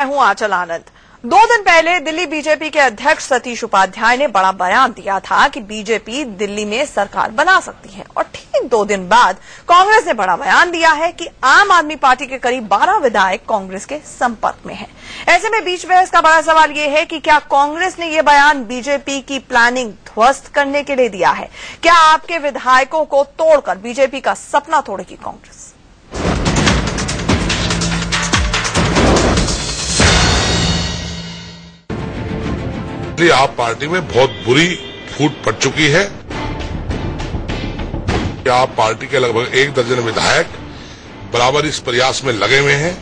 मैं हूं आंचल आनंद। 2 दिन पहले दिल्ली बीजेपी के अध्यक्ष सतीश उपाध्याय ने बड़ा बयान दिया था कि बीजेपी दिल्ली में सरकार बना सकती है और ठीक 2 दिन बाद कांग्रेस ने बड़ा बयान दिया है कि आम आदमी पार्टी के करीब 12 विधायक कांग्रेस के संपर्क में हैं। ऐसे में बीच बहस का बड़ा सवाल यह है कि क्या कांग्रेस ने यह बयान बीजेपी की प्लानिंग ध्वस्त करने के लिए दिया है? क्या आपके विधायकों को तोड़कर बीजेपी का सपना तोड़ेगी कांग्रेस? आप पार्टी में बहुत बुरी फूट पड़ चुकी है कि आप पार्टी के लगभग 1 दर्जन विधायक बराबर इस प्रयास में लगे हुए हैं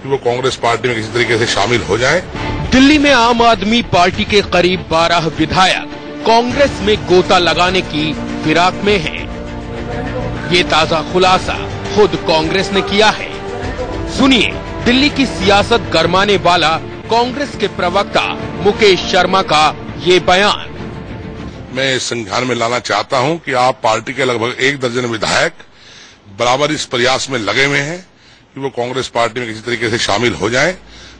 कि वो कांग्रेस पार्टी में किसी तरीके से शामिल हो जाएं। दिल्ली में आम आदमी पार्टी के करीब 12 विधायक कांग्रेस में गोता लगाने की फिराक में हैं। ये ताजा खुलासा खुद कांग्रेस ने किया है। सुनिए दिल्ली की सियासत गरमाने वाला कांग्रेस के प्रवक्ता मुकेश शर्मा का ये बयान। मैं इस संज्ञान में लाना चाहता हूं कि आप पार्टी के लगभग 1 दर्जन विधायक बराबर इस प्रयास में लगे हुए हैं कि वो कांग्रेस पार्टी में किसी तरीके से शामिल हो जाएं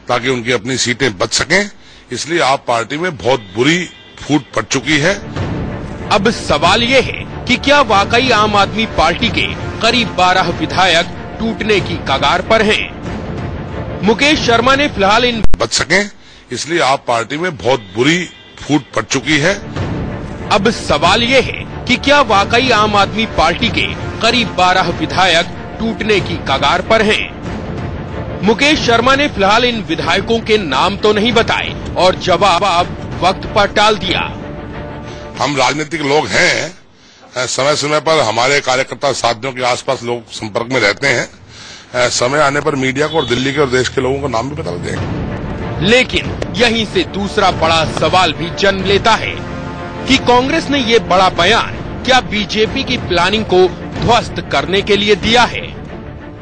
ताकि उनकी अपनी सीटें बच सकें। इसलिए आप पार्टी में बहुत बुरी फूट पड़ चुकी है। अब सवाल ये है कि क्या वाकई आम आदमी पार्टी के करीब 12 विधायक टूटने की कगार पर हैं? मुकेश शर्मा ने फिलहाल इन बच सकें, इसलिए आप पार्टी में बहुत बुरी फूट पड़ चुकी है। अब सवाल ये है कि क्या वाकई आम आदमी पार्टी के करीब 12 विधायक टूटने की कगार पर हैं? मुकेश शर्मा ने फिलहाल इन विधायकों के नाम तो नहीं बताए और जवाब वक्त पर टाल दिया। हम राजनीतिक लोग हैं, समय समय पर हमारे कार्यकर्ता साथियों के आसपास लोग संपर्क में रहते हैं। समय आने पर मीडिया को और दिल्ली के और देश के लोगों का नाम भी बता देंगे। लेकिन यहीं से दूसरा बड़ा सवाल भी जन्म लेता है कि कांग्रेस ने ये बड़ा बयान क्या बीजेपी की प्लानिंग को ध्वस्त करने के लिए दिया है?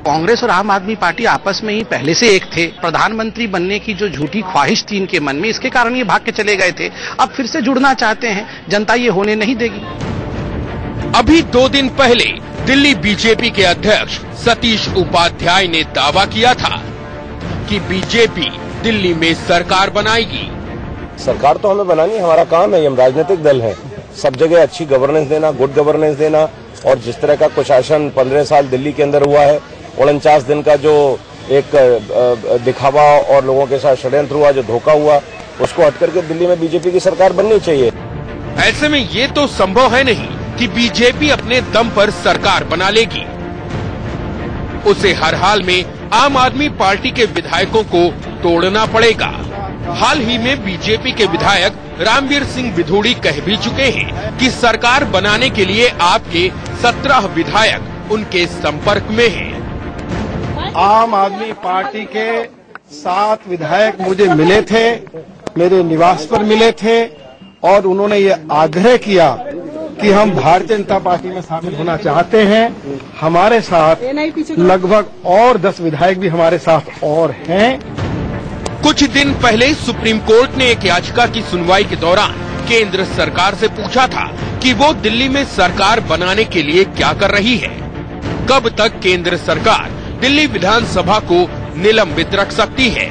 कांग्रेस और आम आदमी पार्टी आपस में ही पहले से एक थे। प्रधानमंत्री बनने की जो झूठी ख्वाहिश थी इनके मन में, इसके कारण ये भाग के चले गए थे। अब फिर से जुड़ना चाहते हैं, जनता ये होने नहीं देगी। अभी 2 दिन पहले दिल्ली बीजेपी के अध्यक्ष सतीश उपाध्याय ने दावा किया था कि बीजेपी दिल्ली में सरकार बनाएगी। सरकार तो हमें बनानी, हमारा काम है, हम राजनीतिक दल हैं। सब जगह अच्छी गवर्नेंस देना, गुड गवर्नेंस देना, और जिस तरह का कुशासन 15 साल दिल्ली के अंदर हुआ है, 49 दिन का जो एक दिखावा और लोगों के साथ षड्यंत्र हुआ, जो धोखा हुआ, उसको हट करके दिल्ली में बीजेपी की सरकार बननी चाहिए। ऐसे में ये तो संभव है नहीं कि बीजेपी अपने दम पर सरकार बना लेगी। उसे हर हाल में आम आदमी पार्टी के विधायकों को तोड़ना पड़ेगा। हाल ही में बीजेपी के विधायक रामवीर सिंह विधोड़ी कह भी चुके हैं कि सरकार बनाने के लिए आपके 17 विधायक उनके संपर्क में हैं। आम आदमी पार्टी के 7 विधायक मुझे मिले थे, मेरे निवास पर मिले थे, और उन्होंने ये आग्रह किया कि हम भारतीय जनता पार्टी में शामिल होना चाहते हैं। हमारे साथ लगभग और 10 विधायक भी हमारे साथ और हैं। कुछ दिन पहले सुप्रीम कोर्ट ने एक याचिका की सुनवाई के दौरान केंद्र सरकार से पूछा था कि वो दिल्ली में सरकार बनाने के लिए क्या कर रही है। कब तक केंद्र सरकार दिल्ली विधानसभा को निलंबित रख सकती है?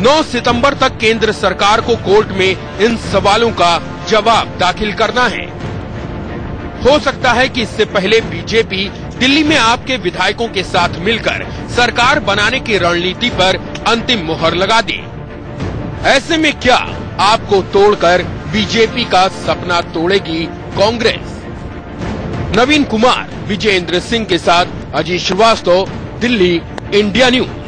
9 सितंबर तक केंद्र सरकार को कोर्ट में इन सवालों का जवाब दाखिल करना है। हो सकता है कि इससे पहले बीजेपी दिल्ली में आपके विधायकों के साथ मिलकर सरकार बनाने की रणनीति पर अंतिम मुहर लगा दे। ऐसे में क्या आपको तोड़कर बीजेपी का सपना तोड़ेगी कांग्रेस? नवीन कुमार, विजेंद्र सिंह के साथ अजीत श्रीवास्तव, दिल्ली, इंडिया न्यूज।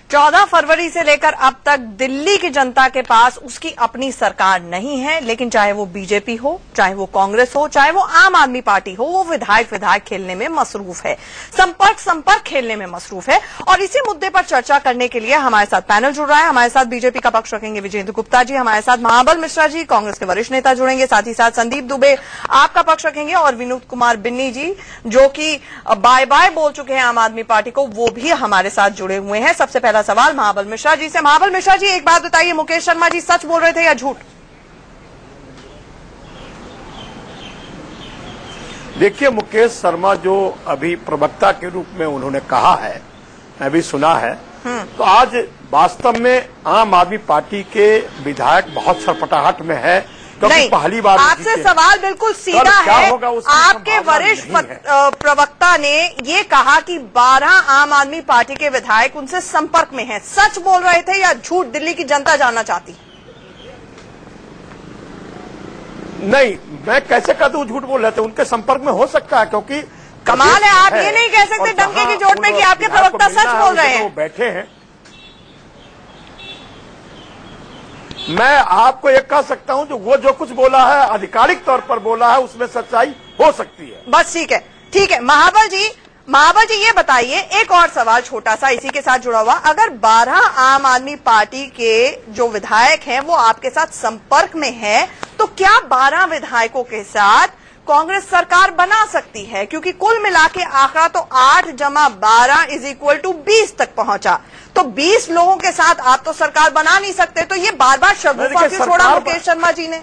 14 फरवरी से लेकर अब तक दिल्ली की जनता के पास उसकी अपनी सरकार नहीं है, लेकिन चाहे वो बीजेपी हो, चाहे वो कांग्रेस हो, चाहे वो आम आदमी पार्टी हो, वो विधायक खेलने में मसरूफ है, संपर्क खेलने में मसरूफ है। और इसी मुद्दे पर चर्चा करने के लिए हमारे साथ पैनल जुड़ रहा है। हमारे साथ बीजेपी का पक्ष रखेंगे विजेंद्र गुप्ता जी, हमारे साथ महाबल मिश्रा जी, कांग्रेस के वरिष्ठ नेता जुड़ेंगे, साथ ही साथ संदीप दुबे आपका पक्ष रखेंगे, और विनोद कुमार बिन्नी जी जो कि बाय बाय बोल चुके हैं आम आदमी पार्टी को, वो भी हमारे साथ जुड़े हुए हैं। सबसे पहला सवाल महाबल मिश्रा जी से। महाबल मिश्रा जी, एक बात बताइए, मुकेश शर्मा जी सच बोल रहे थे या झूठ? देखिए, मुकेश शर्मा जो अभी प्रवक्ता के रूप में उन्होंने कहा है, मैं भी सुना है, तो आज वास्तव में आम आदमी पार्टी के विधायक बहुत सरपटाहट में है, क्योंकि पहली बार आपसे सवाल बिल्कुल सीधा है। आपके वरिष्ठ प्रवक्ता ने ये कहा कि 12 आम आदमी पार्टी के विधायक उनसे संपर्क में हैं। सच बोल रहे थे या झूठ दिल्ली की जनता जानना चाहती? नहीं, मैं कैसे कहता हूँ झूठ बोल रहे थे, उनके संपर्क में हो सकता है, क्योंकि कमाल है। आप ये नहीं कह सकते डंके की चोट पे कि आपके प्रवक्ता सच बोल रहे हैं। वो बैठे हैं। मैं आपको ये कह सकता हूं जो वो जो कुछ बोला है आधिकारिक तौर पर बोला है, उसमें सच्चाई हो सकती है। बस ठीक है, ठीक है। महाबल जी ये बताइए, एक और सवाल छोटा सा इसी के साथ जुड़ा हुआ, अगर 12 आम आदमी पार्टी के जो विधायक हैं वो आपके साथ संपर्क में है, तो क्या 12 विधायकों के साथ कांग्रेस सरकार बना सकती है? क्योंकि कुल मिला के आंकड़ा तो 8 + 12 = 20 तक पहुंचा। तो 20 लोगों के साथ आप तो सरकार बना नहीं सकते, तो ये बार बार शगुफा क्यों छोड़ा मुकेश शर्मा जी ने?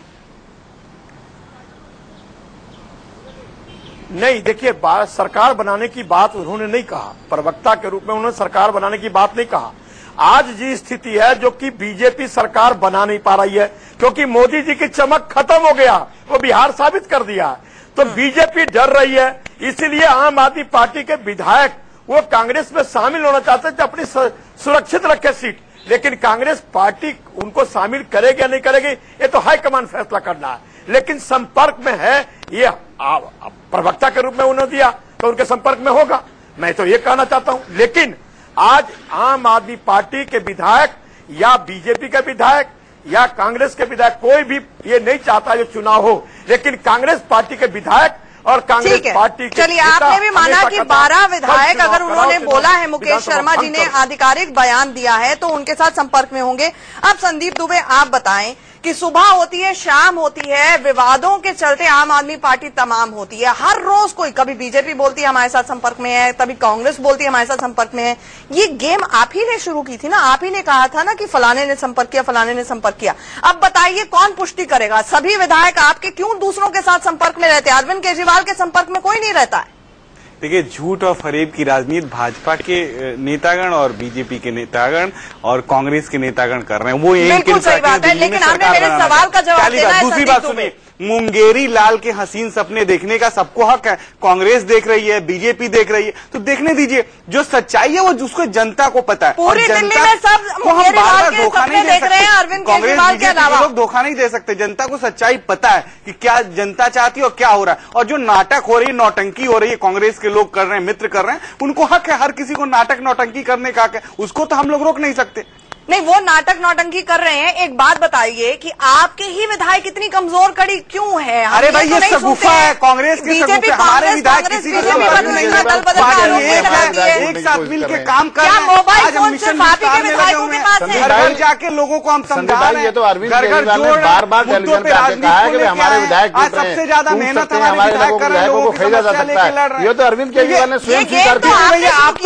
नहीं, देखिए, सरकार बनाने की बात उन्होंने नहीं कहा, प्रवक्ता के रूप में उन्होंने सरकार बनाने की बात नहीं कहा। आज जी स्थिति है जो कि बीजेपी सरकार बना नहीं पा रही है, क्योंकि मोदी जी की चमक खत्म हो गया, वो बिहार साबित कर दिया है। तो बीजेपी डर रही है, इसीलिए आम आदमी पार्टी के विधायक वो कांग्रेस में शामिल होना चाहते थे, अपनी सुरक्षित रखे सीट, लेकिन कांग्रेस पार्टी उनको शामिल करेगी या नहीं करेगी ये तो हाईकमान फैसला करना है। लेकिन संपर्क में है, ये प्रवक्ता के रूप में उन्होंने दिया तो उनके संपर्क में होगा, मैं तो ये कहना चाहता हूं। लेकिन आज आम आदमी पार्टी के विधायक या बीजेपी के विधायक या कांग्रेस के विधायक, कोई भी ये नहीं चाहता जो चुनाव हो, लेकिन कांग्रेस पार्टी के विधायक और कांग्रेस पार्टी के, चलिए, आपने भी माना कि 12 विधायक अगर उन्होंने बोला है, मुकेश शर्मा जी ने आधिकारिक बयान दिया है, तो उनके साथ संपर्क में होंगे। अब संदीप दुबे आप बताएं कि सुबह होती है, शाम होती है, विवादों के चलते आम आदमी पार्टी तमाम होती है, हर रोज कोई, कभी बीजेपी बोलती है हमारे साथ संपर्क में है, कभी कांग्रेस बोलती है हमारे साथ संपर्क में है। ये गेम आप ही ने शुरू की थी ना, आप ही ने कहा था ना कि फलाने ने संपर्क किया, फलाने ने संपर्क किया। अब बताइए कौन पुष्टि करेगा? सभी विधायक आपके क्यों दूसरों के साथ संपर्क में रहते हैं? अरविंद केजरीवाल के संपर्क में कोई नहीं रहता है। देखिए, झूठ और फरेब की राजनीति भाजपा के नेतागण और बीजेपी के नेतागण और कांग्रेस के नेतागण कर रहे हैं। वो बिल्कुल सही बात है, लेकिन आपने मेरे सवाल का जवाब देना है। दूसरी बात सुनिए, मुंगेरी लाल के हसीन सपने देखने का सबको हक है। कांग्रेस देख रही है, बीजेपी देख रही है, तो देखने दीजिए। जो सच्चाई है वो उसको जनता को पता है। पूरी दिल्ली में सब मुंगेरी लाल के सपने देख रहे हैं, अरविंद केजरीवाल के अलावा लोग धोखा नहीं दे सकते। जनता को सच्चाई पता है कि क्या जनता चाहती है और क्या हो रहा है। और जो नाटक हो रही है, नौटंकी हो रही है, कांग्रेस के लोग कर रहे हैं, मित्र कर रहे हैं, उनको हक है, हर किसी को नाटक नौटंकी करने का हक है, उसको तो हम लोग रोक नहीं सकते। नहीं, वो नाटक नौटंकी कर रहे हैं। एक बात बताइए कि आपके ही विधायक इतनी कमजोर कड़ी क्यों है? अरे भाई, ये सगुफा है, कांग्रेस की सगुफा। हमारे विधायक किसी को एक साथ मिल के काम कर रहे हैं। मोबाइल फोन सिर्फ आप ही के विधायकों के पास है। घर घर जाके लोगों को हम समझा रहे हैं। ये तो अरविंद केजरीवाल ने बार-बार टेलीविजन पे आके कहा है कि हमारे विधायक सबसे ज्यादा मेहनत हमारे विधायक कर रहे हैं, लोगों को खरीदा जा सकता है। ये तो अरविंद केजरीवाल ने स्वयं स्वीकार किया। आप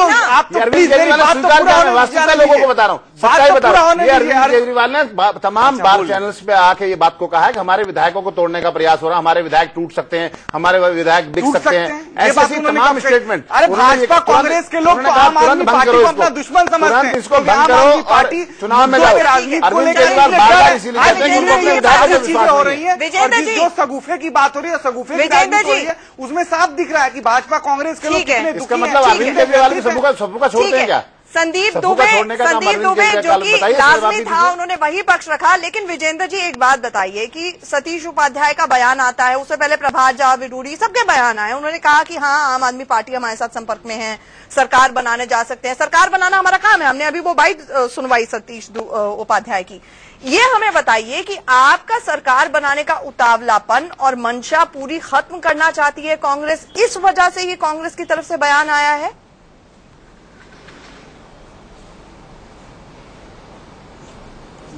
तो अरविंद केजरीवाल ने स्वीकार किया, वास्तविकता लोगों को बता रहा हूँ, सच्चाई बता रहा हूँ। अरविंद केजरीवाल ने तमाम बार चैनल्स पे आके ये बात को कहा है कि हमारे विधायकों को तोड़ने का प्रयास हो रहा है, हमारे विधायक टूट सकते हैं, हमारे विधायक बिक सकते हैं, ऐसे तमाम स्टेटमेंट। अरे भाजपा कांग्रेस के लोग तो आम आदमी पार्टी को अपना दुश्मन समझते हैं। इसको बंद करो पार्टी चुनाव में जाओ। अरविंद केजरीवाल बार-बार इसीलिए कहते हैं कि उनको अपने विधायकों पे विश्वास हो रही है। जो सगुफे की बात हो रही है, सगुफे की राजनीति हो रही है, उसमें साफ दिख रहा है कि भाजपा कांग्रेस के लोग कितने दुखी हैं। इसका मतलब अरविंद केजरीवाल की सबका छोड़ते हैं क्या? संदीप दुबे जो कि लाजमी था, उन्होंने वही पक्ष रखा। लेकिन विजेंद्र जी, एक बात बताइए कि सतीश उपाध्याय का बयान आता है, उससे पहले प्रभात झा, विरूडी, सबके बयान आए। उन्होंने कहा कि हाँ, आम आदमी पार्टी हमारे साथ संपर्क में है, सरकार बनाने जा सकते हैं। सरकार बनाना हमारा काम है। हमने अभी वो बाइट सुनवाई सतीश उपाध्याय की। ये हमें बताइए कि आपका सरकार बनाने का उतावलापन और मंशा पूरी खत्म करना चाहती है कांग्रेस, इस वजह से ये कांग्रेस की तरफ से बयान आया है?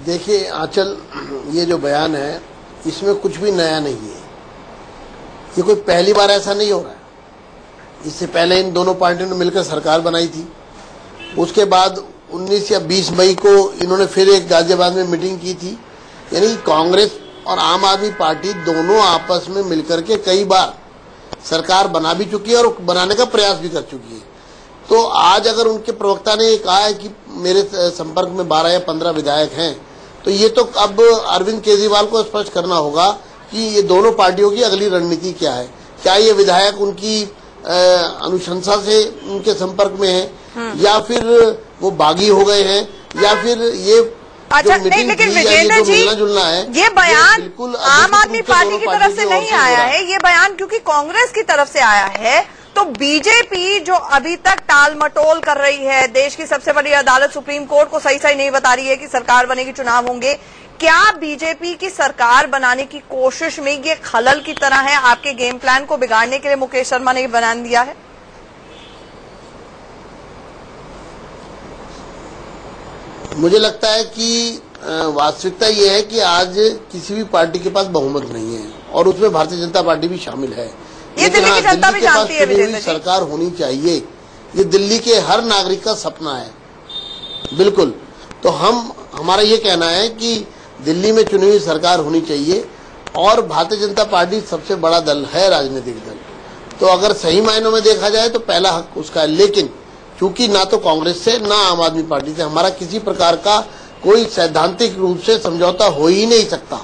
देखिए आंचल, ये जो बयान है इसमें कुछ भी नया नहीं है। ये कोई पहली बार ऐसा नहीं हो रहा है। इससे पहले इन दोनों पार्टियों ने मिलकर सरकार बनाई थी। उसके बाद 19 या 20 मई को इन्होंने फिर एक गाजियाबाद में मीटिंग की थी। यानी कांग्रेस और आम आदमी पार्टी दोनों आपस में मिलकर के कई बार सरकार बना भी चुकी है और बनाने का प्रयास भी कर चुकी है। तो आज अगर उनके प्रवक्ता ने कहा है कि मेरे संपर्क में 12 या 15 विधायक हैं, तो ये तो अब अरविंद केजरीवाल को स्पष्ट करना होगा कि ये दोनों पार्टियों की अगली रणनीति क्या है। क्या ये विधायक उनकी अनुशंसा से उनके संपर्क में है, या फिर वो बागी हो गए हैं, या फिर ये अच्छा नहीं, लेकिन विजेंद्र जी ये बयान आम आदमी पार्टी की तरफ से नहीं आया है, ये बयान क्योंकि कांग्रेस की तरफ से आया है। तो बीजेपी जो अभी तक टाल मटोल कर रही है, देश की सबसे बड़ी अदालत सुप्रीम कोर्ट को सही नहीं बता रही है कि सरकार बनेगी, चुनाव होंगे, क्या बीजेपी की सरकार बनाने की कोशिश में ये खलल की तरह है? आपके गेम प्लान को बिगाड़ने के लिए मुकेश शर्मा ने बयान दिया है। मुझे लगता है कि वास्तविकता ये है कि आज किसी भी पार्टी के पास बहुमत नहीं है, और उसमें भारतीय जनता पार्टी भी शामिल है। ये दिल्ली की जनता भी जानती है विजेंद्र जी। सरकार होनी चाहिए, ये दिल्ली के हर नागरिक का सपना है, बिल्कुल। तो हमारा ये कहना है कि दिल्ली में चुनी हुई सरकार होनी चाहिए, और भारतीय जनता पार्टी सबसे बड़ा दल है, राजनीतिक दल। तो अगर सही मायनों में देखा जाए तो पहला हक उसका है, लेकिन चूंकि ना तो कांग्रेस से ना आम आदमी पार्टी से हमारा किसी प्रकार का कोई सैद्धांतिक रूप से समझौता हो ही नहीं सकता,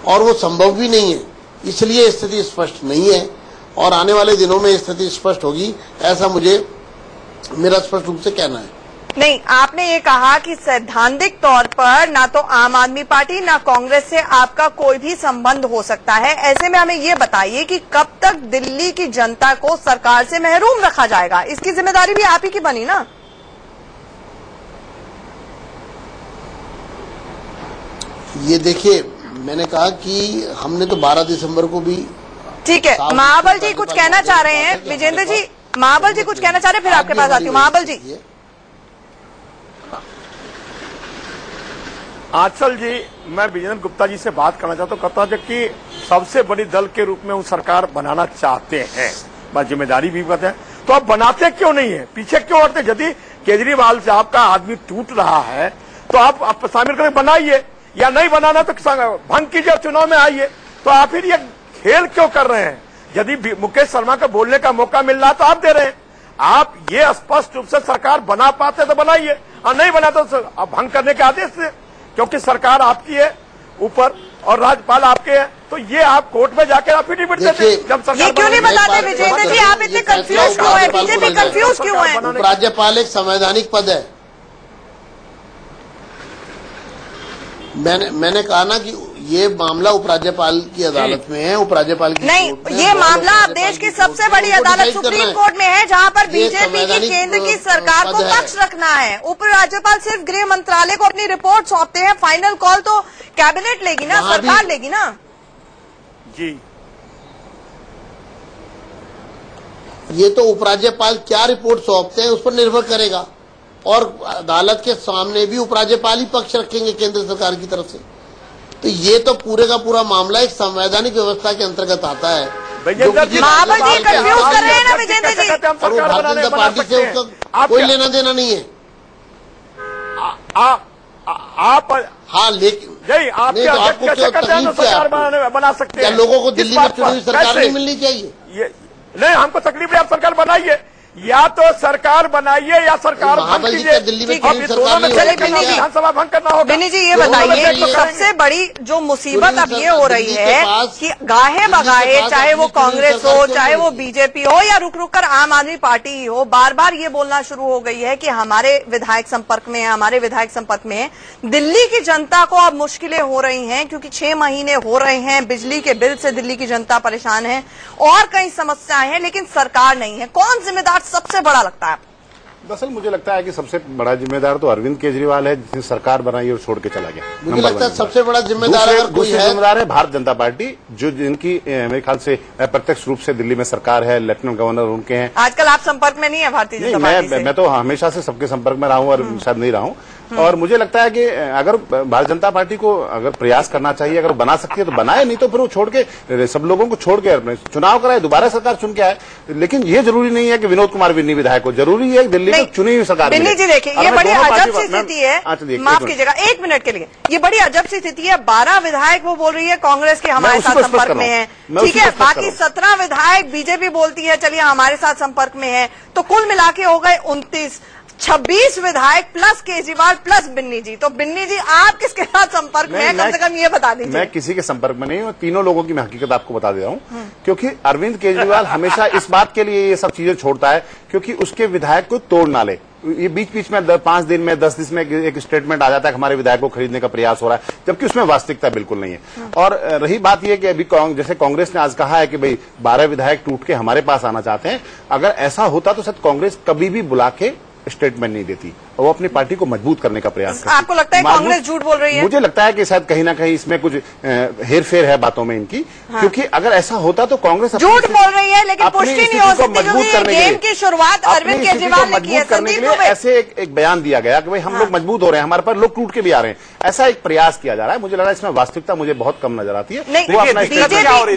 और वो संभव भी नहीं है, इसलिए स्थिति स्पष्ट नहीं है, और आने वाले दिनों में स्थिति स्पष्ट होगी, ऐसा मेरा स्पष्ट रूप से कहना है। नहीं, आपने ये कहा कि सैद्धांतिक तौर पर ना तो आम आदमी पार्टी ना कांग्रेस से आपका कोई भी संबंध हो सकता है। ऐसे में हमें ये बताइए कि कब तक दिल्ली की जनता को सरकार से महरूम रखा जाएगा? इसकी जिम्मेदारी भी आप ही की बनी ना। ये देखिए, मैंने कहा कि हमने तो 12 दिसंबर को भी, ठीक है, महाबल जी कुछ कहना चाह रहे हैं। विजेंद्र जी, महाबल जी कुछ कहना चाह रहे हैं, फिर आपके पास आती हूँ। महाबल जी। आंचल जी, मैं विजेंद्र गुप्ता जी से बात करना चाहता हूँ। कहता हूँ कि सबसे बड़ी दल के रूप में वो सरकार बनाना चाहते हैं, बस जिम्मेदारी भी कहते हैं, तो आप बनाते क्यों नहीं है? पीछे क्यों हटते? यदि केजरीवाल साहब का आदमी टूट रहा है तो आप शामिल करके बनाइए, या नहीं बनाना तो भंग कीजिए, चुनाव में आइए। तो आप फिर ये खेल क्यों कर रहे हैं? यदि मुकेश शर्मा को बोलने का मौका मिल रहा तो आप दे रहे हैं। आप ये स्पष्ट रूप से सरकार बना पाते तो बनाइए, और नहीं बना तो आप भंग करने के आदेश दें, क्योंकि सरकार आपकी है ऊपर और राज्यपाल आपके हैं। तो ये आप कोर्ट में जाकर एफिडेविट देते, जब सरकार ये क्यों नहीं बताते विजेंद्र जी? आप इतने कंफ्यूज क्यों है? बीजेपी कंफ्यूज क्यों है? उपराज्यपाल एक संवैधानिक पद है। मैंने कहा ना कि ये मामला उपराज्यपाल की अदालत में है, उपराज्यपाल की नहीं, ये मामला अब देश की सबसे बड़ी अदालत सुप्रीम कोर्ट में है, जहां पर बीजेपी की केंद्र की सरकार को पक्ष रखना है। उपराज्यपाल सिर्फ गृह मंत्रालय को अपनी रिपोर्ट सौंपते हैं, फाइनल कॉल तो कैबिनेट लेगी ना, सरकार लेगी ना। जी, ये तो उपराज्यपाल क्या रिपोर्ट सौंपते हैं उस पर निर्भर करेगा, और अदालत के सामने भी उपराज्यपाल ही पक्ष रखेंगे केंद्र सरकार की तरफ से। तो ये तो पूरे का पूरा मामला एक संवैधानिक व्यवस्था के अंतर्गत आता है। महाबल जी कंफ्यूज कर रहे हैं ना विजेंद्र जी। और वो भारतीय जनता पार्टी से उसका कोई लेना देना नहीं है। आप हाँ, लेकिन आप आपको क्या तकलीफ क्या बना सकते हैं? लोगों को दिल्ली में चुनी हुई सरकार नहीं मिलनी चाहिए? नहीं, हमको तकलीफ है, आप सरकार बनाइए, या तो सरकार बनाइए या सरकार भंग कीजिए। दिल्ली में विधानसभा भंग करना होगा। बिन्नी जी ये बताइए, तो सबसे बड़ी जो मुसीबत अब ये हो रही है कि गाहे बगाहे, चाहे वो कांग्रेस हो, चाहे वो बीजेपी हो, या रुक रुक कर आम आदमी पार्टी ही हो, बार बार ये बोलना शुरू हो गई है कि हमारे विधायक संपर्क में है, हमारे विधायक संपर्क में है। दिल्ली की जनता को अब मुश्किलें हो रही हैं, क्योंकि 6 महीने हो रहे हैं, बिजली के बिल से दिल्ली की जनता परेशान है, और कई समस्याएं हैं, लेकिन सरकार नहीं है। कौन जिम्मेदार सबसे बड़ा लगता है? दरअसल मुझे लगता है कि सबसे बड़ा जिम्मेदार तो अरविंद केजरीवाल है, जिसने सरकार बनाई और छोड़ के चला गया। मुझे लगता है सबसे बड़ा जिम्मेदार दूसरे जिम्मेदार है भारतीय जनता पार्टी, जो जिनकी मेरे ख्याल से प्रत्यक्ष रूप से दिल्ली में सरकार है, लेफ्टिनेंट गवर्नर उनके हैं। आजकल आप संपर्क में नहीं है भारतीय जनता पार्टी से? मैं तो हमेशा से सबके संपर्क में रहा हूं, और शायद नहीं रहा हूं। और मुझे लगता है कि अगर भारतीय जनता पार्टी को अगर प्रयास करना चाहिए, अगर बना सकती है तो बनाए, नहीं तो फिर वो छोड़ के, सब लोगों को छोड़ के चुनाव कराए, दोबारा सरकार चुन के आए। लेकिन ये जरूरी नहीं है कि विनोद कुमार बिन्नी विधायक हो, जरूरी है दिल्ली में चुनी हुई सरकार। बिन्नी जी देखिए, ये बड़ी अजब सी स्थिति है, माफ कीजिएगा 1 मिनट के लिए, ये बड़ी अजब सी स्थिति है। 12 विधायक वो बोल रही है कांग्रेस के हमारे साथ संपर्क में है, ठीक है, बाकी 17 विधायक बीजेपी बोलती है चलिए हमारे साथ संपर्क में है, तो कुल मिला के हो गए 29। 26 विधायक प्लस केजरीवाल प्लस बिन्नी जी, तो बिन्नी जी आप किसके साथ संपर्क में है, कम से कम ये बता दीजिए। मैं किसी के संपर्क में नहीं हूँ, तीनों लोगों की मैं हकीकत आपको बता दे रहा हूँ। क्योंकि अरविंद केजरीवाल हमेशा इस बात के लिए ये सब चीजें छोड़ता है क्योंकि उसके विधायक को तोड़ ना ले। ये बीच बीच में 5 दिन में 10 दिन में एक स्टेटमेंट आ जाता है कि हमारे विधायक को खरीदने का प्रयास हो रहा है, जबकि उसमें वास्तविकता बिल्कुल नहीं है। और रही बात यह कि अभी जैसे कांग्रेस ने आज कहा है कि भाई 12 विधायक टूट के हमारे पास आना चाहते हैं, अगर ऐसा होता तो शायद कांग्रेस कभी भी बुला के स्टेटमेंट नहीं देती और वो अपनी पार्टी को मजबूत करने का प्रयास करती। आपको लगता है कांग्रेस झूठ बोल रही है? मुझे लगता है कि शायद कहीं ना कहीं इसमें कुछ हेरफेर है बातों में इनकी। हाँ। क्योंकि अगर ऐसा होता तो कांग्रेस झूठ बोल रही है, लेकिन पुष्टि नहीं हो सकती क्योंकि गेम की शुरुआत अरविंद केजरीवाल ने की है। करने के लिए ऐसे एक बयान दिया गया कि भाई हम लोग मजबूत हो रहे हैं, हमारे पर लोग टूट के भी आ रहे हैं, ऐसा एक प्रयास किया जा रहा है। मुझे लग रहा है इसमें वास्तविकता मुझे बहुत कम नजर आती है।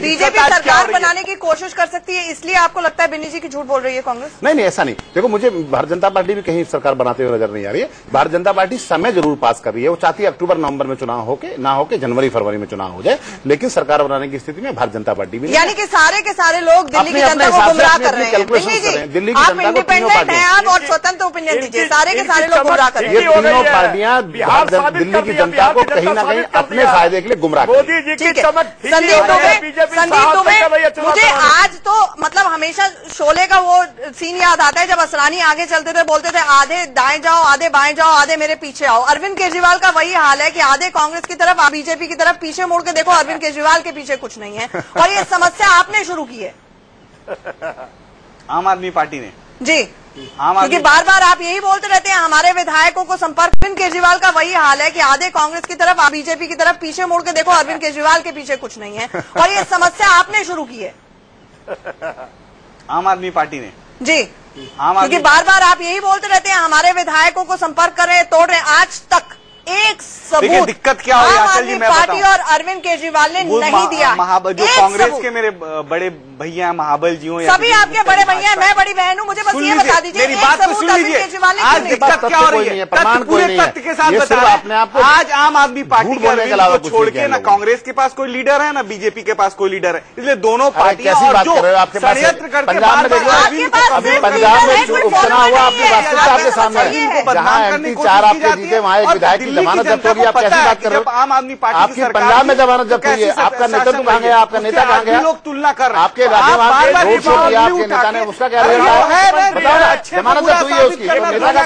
बीजेपी सरकार बनाने की कोशिश कर सकती है, इसलिए आपको लगता है बिन्नी जी की झूठ बोल रही है कांग्रेस? नहीं, ऐसा नहीं। देखो, मुझे भारतीय जनता पार्टी भी कहीं सरकार बनाते हुए नजर नहीं आ रही है। भारतीय जनता पार्टी समय जरूर पास कर रही है, वो चाहती है अक्टूबर नवंबर में चुनाव ना होके जनवरी फरवरी में चुनाव हो जाए, लेकिन सरकार बनाने की स्थिति में भारतीय जनता पार्टी भी। यानी कि सारे के सारे लोग दिल्ली की जनता को गुमराह कर रहे हैं। दिल्ली की आप इंडिपेंडेंट हैं आप और स्वतंत्र ओपिनियन दीजिए, सारे के सारे लोग गुमराह कर रहे हैं। ये तीनों पार्टियां दिल्ली की जनता को कहीं ना कहीं अपने फायदे के लिए गुमराह कर रही है। संदीप दुबे, मुझे आज तो मतलब हमेशा शोले का वो सीन याद आता है जब असरानी आगे चलते थे, बोलते थे आधे दाएं जाओ, आधे बाएं जाओ, आधे मेरे पीछे आओ। अरविंद केजरीवाल का वही हाल है कि आधे कांग्रेस की तरफ, बीजेपी की तरफ, पीछे मुड़ के देखो अरविंद केजरीवाल के पीछे कुछ नहीं है। और ये समस्या आपने शुरू की है, आम आदमी पार्टी ने जी। क्योंकि बार बार आप यही बोलते रहते हैं हमारे विधायकों को संपर्क। अरविंद केजरीवाल का वही हाल है कि आधे कांग्रेस की तरफ, बीजेपी की तरफ, पीछे मुड़ के देखो अरविंद केजरीवाल के पीछे कुछ नहीं है। और ये समस्या आपने शुरू की है, आम आदमी पार्टी ने, जी। क्योंकि बार बार आप यही बोलते रहते हैं हमारे विधायकों को संपर्क कर रहे हैं, तोड़ रहे हैं, आज तक एक सबूत दिक्कत क्या हो रही है आंचल जी, मैं पार्टी और अरविंद केजरीवाल ने नहीं दिया। जो कांग्रेस के मेरे बड़े भैया महाबल जी हो, सभी आपके बड़े भैया, मैं बड़ी बहन हूँ, मुझे बस ये बता दीजिए मेरी बात तो सुन लीजिए। आज दिक्कत क्या हो रही है, पूरे तथ्य के साथ बताएं। आज आम आदमी पार्टी को छोड़ के ना कांग्रेस के पास कोई लीडर है ना बीजेपी के पास कोई लीडर है, इसलिए दोनों पार्टियां जो षड्यंत्र करके पंजाब में उपचुनाव हुआ, आपकी वास्तविकता आपके सामने है, जहाँ MP 4 आपके जीते वहाँ एक विधायक की जमानत जब्त होगी। आप कैसी बात कर रहे हो? आम आदमी पार्टी आपकी पंजाब में जमानत जब्त हुई है, आपका नेतृत्व कहाँ गया, आपका नेता कहाँ गया? लोग तुलना कर रहे हैं, आपके रोड शो किया आपके नेता ने, उसका क्या रिजल्ट है? बताओ ना, जमानत जब्त हुई है उसकी, तो नेता का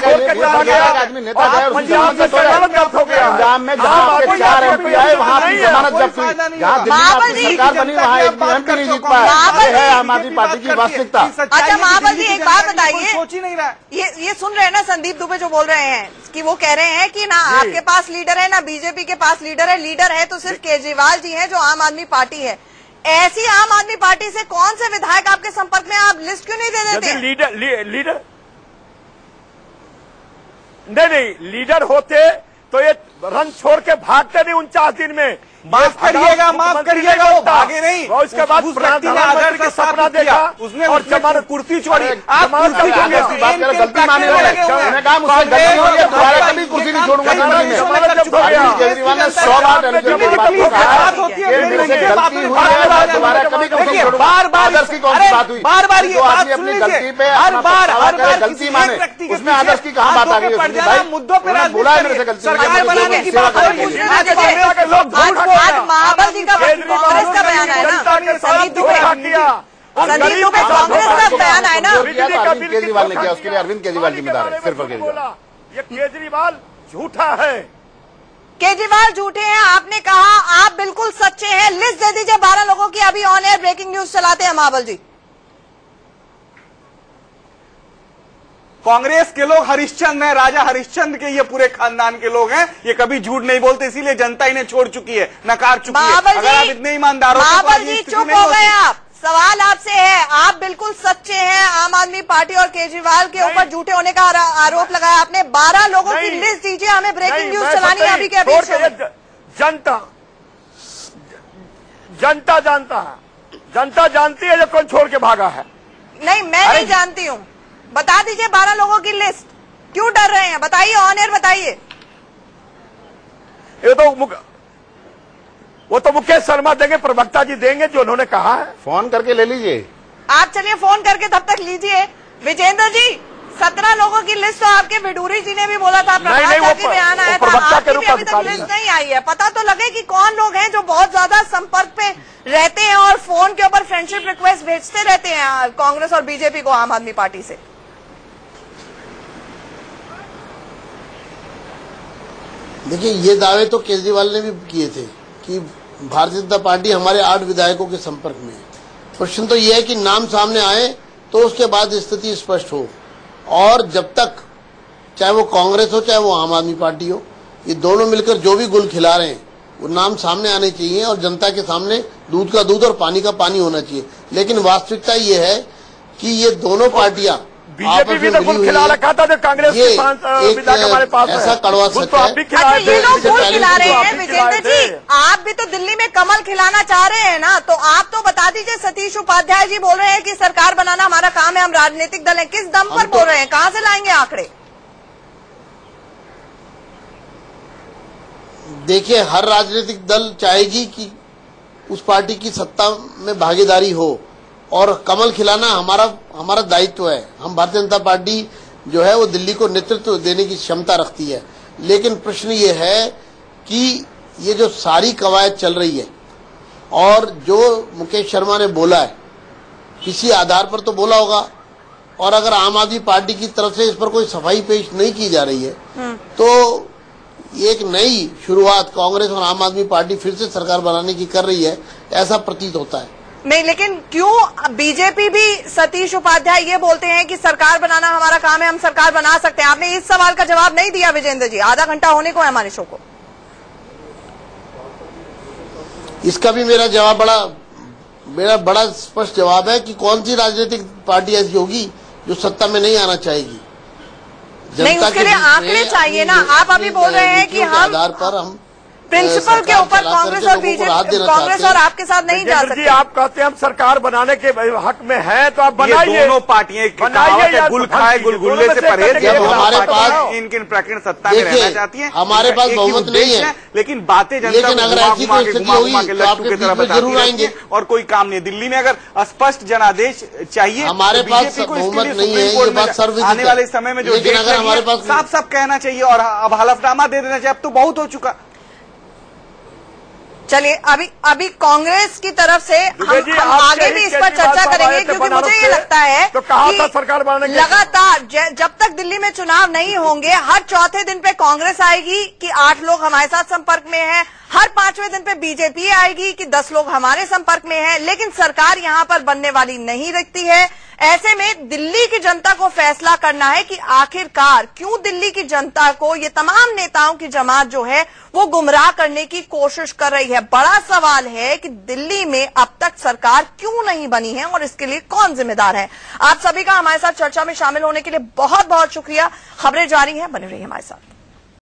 क्या आदमी नेता गया उसकी जमानत जब्त हो गया। पंजाब में जहाँ आपके 4 MP आए वहाँ आपकी जमानत जब्त हुई, जहाँ दिल्ली में आपकी सरकार बनी वहाँ एक भी MP नहीं जीत पाया। ये है आम आदमी पार्टी की वास्तविकता। अच्छा महाबल जी, एक बात बताइए, सोच ही नहीं रहा, ये सुन रहे हैं ना संदीप दुबे जो बोल रहे हैं कि वो कह रहे हैं कि ना आपके पास लीडर है ना बीजेपी के पास लीडर है, लीडर है तो सिर्फ केजरीवाल जी हैं जो आम आदमी पार्टी है। ऐसी आम आदमी पार्टी से कौन से विधायक आपके संपर्क में, आप लिस्ट क्यों नहीं दे देते? लीडर नहीं, लीडर होते तो ये रन छोड़ के भागते नहीं 49 दिन में। माफ करिएगा, वो भागे नहीं। और उसके बाद प्रधानमंत्री का सपना देखा, उसने और जमानत कुर्सी छोड़ी। आप कुर्सी की बात करें, गलती माने उन्होंने कहा मुझसे गलती हो गई, दोबारा कभी कुर्सी नहीं छोड़ूंगा जिंदगी में। केजरीवाल ने 100 बार गलती हुई है, दोबारा कभी कुर्सी छोड़ूंगा। आदर्श की कौन सी बात हुई? बार ये आदमी अपनी गलती पे गलती माने, उसमें आदर्श की कहाँ बात आ गई? मुद्दों पर बोला है मेरे से गलती। आज महाबल जी का कांग्रेस का बयान है ना, संदीप दुबे कांग्रेस का बयान है ना, अरविंद केजरीवाल ने किया, उसके लिए अरविंद केजरीवाल जिम्मेदार है, सिर्फ केजरीवाल। ये केजरीवाल झूठा है, केजरीवाल झूठे हैं आपने कहा, आप बिल्कुल सच्चे हैं। लिस्ट दे दीजिए 12 लोगों की, अभी ऑन एयर ब्रेकिंग न्यूज चलाते हैं महाबल जी। कांग्रेस के लोग हरिश्चंद्र हैं, राजा हरिश्चंद्र के ये पूरे खानदान के लोग हैं, ये कभी झूठ नहीं बोलते, इसीलिए जनता इन्हें छोड़ चुकी है, नकार चुकी है। अगर आप इतने ईमानदार हो, महाबल जी चुप हो गए आप। सवाल आपसे है, आप बिल्कुल सच्चे हैं, आम आदमी पार्टी और केजरीवाल के ऊपर झूठे होने का आरोप लगाया आपने। 12 लोगों की लिस्ट दीजिए, हमें ब्रेकिंग न्यूज चलानी है अभी के अभी। जनता जानती है जब कौन छोड़ के भागा है। नहीं, मैं नहीं जानती हूँ, बता दीजिए 12 लोगों की लिस्ट। क्यों डर रहे हैं, बताइए, ऑन एयर बताइए। ये तो वो तो मुकेश शर्मा देंगे, प्रवक्ता जी देंगे जो उन्होंने कहा है। फोन करके ले लीजिए आप, चलिए फोन करके तब तक लीजिए। विजेंद्र जी 17 लोगों की लिस्ट तो आपके विडूरी जी ने भी बोला था, प्रभात का भी बयान आया था, आपकी भी अभी तक लिस्ट नहीं आई है। पता तो लगे कि कौन लोग हैं जो बहुत ज्यादा संपर्क पे रहते हैं और फोन के ऊपर फ्रेंडशिप रिक्वेस्ट भेजते रहते हैं कांग्रेस और बीजेपी को, आम आदमी पार्टी से। देखिए, ये दावे तो केजरीवाल ने भी किए थे कि भारतीय जनता पार्टी हमारे 8 विधायकों के संपर्क में है। प्रश्न तो यह है कि नाम सामने आए तो उसके बाद स्थिति स्पष्ट हो, और जब तक चाहे वो कांग्रेस हो चाहे वो आम आदमी पार्टी हो, ये दोनों मिलकर जो भी गुल खिला रहे हैं वो नाम सामने आने चाहिए और जनता के सामने दूध का दूध और पानी का पानी होना चाहिए। लेकिन वास्तविकता ये है कि ये दोनों पार्टियां बीजेपी भी तो गुल खिला रखा था, जो कांग्रेस के विधायक हमारे पास ऐसा कड़वा सच है। अच्छा, ये लोग गुल खिला रहे हैं विजेंद्र जी, आप भी तो दिल्ली में कमल खिलाना चाह रहे हैं ना, तो आप तो बता दीजिए। सतीश उपाध्याय जी बोल रहे हैं कि सरकार बनाना हमारा काम है, हम राजनीतिक दल हैं। किस दम पर बोल रहे हैं, कहां से लाएंगे आंकड़े? देखिए, हर राजनीतिक दल चाहेगी कि उस पार्टी की सत्ता में भागीदारी हो, और कमल खिलाना हमारा दायित्व है। हम भारतीय जनता पार्टी जो है वो दिल्ली को नेतृत्व देने की क्षमता रखती है। लेकिन प्रश्न ये है कि ये जो सारी कवायद चल रही है और जो मुकेश शर्मा ने बोला है, किसी आधार पर तो बोला होगा, और अगर आम आदमी पार्टी की तरफ से इस पर कोई सफाई पेश नहीं की जा रही है तो ये एक नई शुरुआत कांग्रेस और आम आदमी पार्टी फिर से सरकार बनाने की कर रही है, ऐसा प्रतीत होता है। नहीं, लेकिन क्यों बीजेपी भी, सतीश उपाध्याय ये बोलते हैं कि सरकार बनाना हमारा काम है, हम सरकार बना सकते हैं। आपने इस सवाल का जवाब नहीं दिया विजेंद्र जी, आधा घंटा होने को है हमारे शो को। इसका भी मेरा बड़ा स्पष्ट जवाब है कि कौन सी राजनीतिक पार्टी ऐसी होगी जो सत्ता में नहीं आना चाहेगी। नहीं, उसके लिए आंकड़े चाहिए ना। आप अभी बोल रहे हैं कि हम आधार पर हम प्रिंसिपल के ऊपर कांग्रेस और बीजेपी, कांग्रेस और आपके साथ नहीं जा सकते। आप कहते हैं हम सरकार बनाने के हक में हैं, तो आप बनाइए। दोनों पार्टियां बनाइए, गुल खाए गुलगुल्ले से परहेज। जब हमारे पास इनकिन प्रकरण सत्ता में रहना चाहती है, हमारे पास बहुमत नहीं है, लेकिन बातें जनता लेकिन अगर ऐसी कोई स्थिति होगी तो आपके तरह जरूर आएंगे और कोई काम नहीं। दिल्ली में अगर स्पष्ट जनादेश चाहिए, हमारे पास बहुमत नहीं है, ये बात सर्वविदित है। आने वाले समय में जो साफ साफ कहना चाहिए और अब हलफनामा दे देना चाहिए। अब तो बहुत हो चुका। चलिए, अभी कांग्रेस की तरफ से हम आगे भी इस पर चर्चा करेंगे, क्योंकि मुझे ये लगता है तो कहा था सरकार बनाने के लगातार जब तक दिल्ली में चुनाव नहीं होंगे, हर चौथे दिन पे कांग्रेस आएगी कि 8 लोग हमारे साथ संपर्क में हैं, हर 5वें दिन पे बीजेपी आएगी कि 10 लोग हमारे संपर्क में हैं, लेकिन सरकार यहां पर बनने वाली नहीं दिखती है। ऐसे में दिल्ली की जनता को फैसला करना है कि आखिरकार क्यों दिल्ली की जनता को ये तमाम नेताओं की जमात जो है वो गुमराह करने की कोशिश कर रही है। बड़ा सवाल है कि दिल्ली में अब तक सरकार क्यों नहीं बनी है और इसके लिए कौन जिम्मेदार है। आप सभी का हमारे साथ चर्चा में शामिल होने के लिए बहुत बहुत शुक्रिया। खबरें जारी हैं, बने रहिए हमारे साथ।